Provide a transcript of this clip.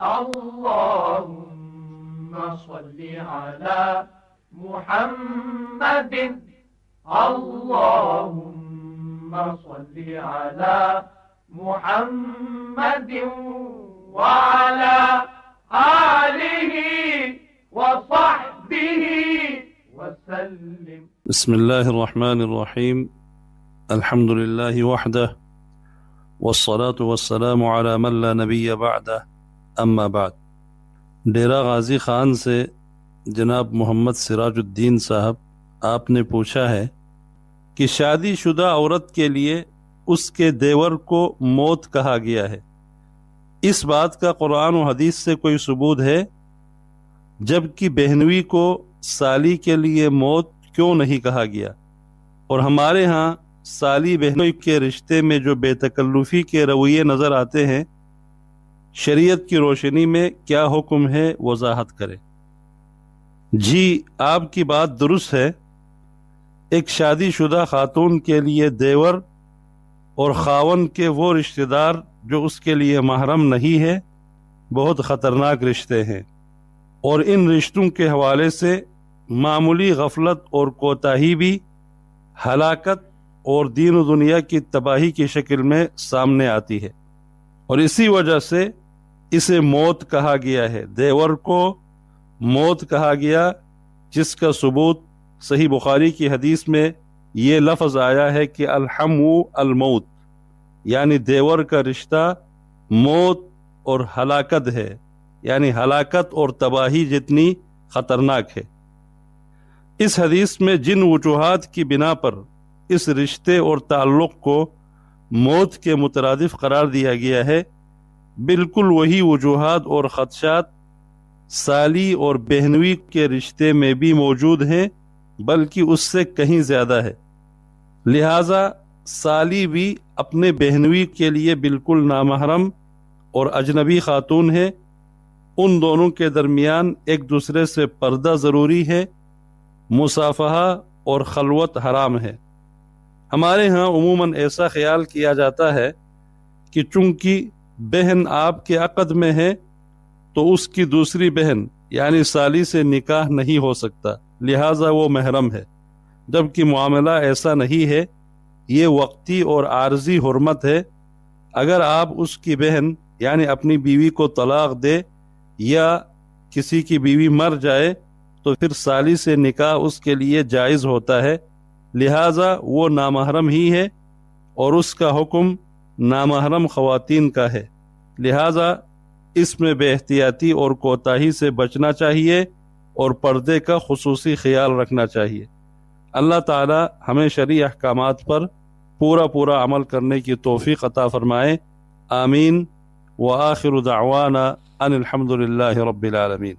اللهم صل على محمد اللهم صل على محمد وعلى آله وصحبه وسلم. بسم الله الرحمن الرحيم. الحمد لله وحده والصلاة والسلام على من لا نبي بعده اما بعد. ڈیرہ غازی خان سے جناب محمد سراج الدین صاحب، آپ نے پوچھا ہے کہ شادی شدہ عورت کے لیے اس کے دیور کو موت کہا گیا ہے، اس بات کا قرآن و حدیث سے کوئی ثبوت ہے؟ جبکہ بہنوئی کو سالی کے لیے موت کیوں نہیں کہا گیا؟ اور ہمارے ہاں سالی بہنوئی کے رشتے میں جو بے تکلفی کے رویے نظر آتے ہیں، شریعت کی روشنی میں کیا حکم ہے، وضاحت کرے۔ جی، آپ کی بات درست ہے۔ ایک شادی شدہ خاتون کے لیے دیور اور خاون کے وہ رشتہ دار جو اس کے لیے محرم نہیں ہے بہت خطرناک رشتے ہیں، اور ان رشتوں کے حوالے سے معمولی غفلت اور کوتاہی بھی ہلاکت اور دین و دنیا کی تباہی کی شکل میں سامنے آتی ہے، اور اسی وجہ سے اسے موت کہا گیا ہے۔ دیور کو موت کہا گیا، جس کا ثبوت صحیح بخاری کی حدیث میں یہ لفظ آیا ہے کہ الحمو الموت، یعنی دیور کا رشتہ موت اور ہلاکت ہے، یعنی ہلاکت اور تباہی جتنی خطرناک ہے۔ اس حدیث میں جن وجوہات کی بنا پر اس رشتے اور تعلق کو موت کے مترادف قرار دیا گیا ہے، بالکل وہی وجوہات اور خدشات سالی اور بہنوئی کے رشتے میں بھی موجود ہیں، بلکہ اس سے کہیں زیادہ ہے۔ لہذا سالی بھی اپنے بہنوئی کے لیے بالکل نامحرم اور اجنبی خاتون ہے، ان دونوں کے درمیان ایک دوسرے سے پردہ ضروری ہے، مصافحہ اور خلوت حرام ہے۔ ہمارے ہاں عموماً ایسا خیال کیا جاتا ہے کہ چونکہ بہن آپ کے عقد میں ہے تو اس کی دوسری بہن یعنی سالی سے نکاح نہیں ہو سکتا، لہٰذا وہ محرم ہے، جبکہ معاملہ ایسا نہیں ہے، یہ وقتی اور عارضی حرمت ہے۔ اگر آپ اس کی بہن یعنی اپنی بیوی کو طلاق دے یا کسی کی بیوی مر جائے تو پھر سالی سے نکاح اس کے لیے جائز ہوتا ہے، لہٰذا وہ نامحرم ہی ہے، اور اس کا حکم نامحرم خواتین کا ہے۔ لہٰذا اس میں بے احتیاطی اور کوتاہی سے بچنا چاہیے اور پردے کا خصوصی خیال رکھنا چاہیے۔ اللہ تعالی ہمیں شرعی احکامات پر پورا عمل کرنے کی توفیق عطا فرمائے، آمین۔ وآخر دعوانا ان الحمد للہ رب العالمین۔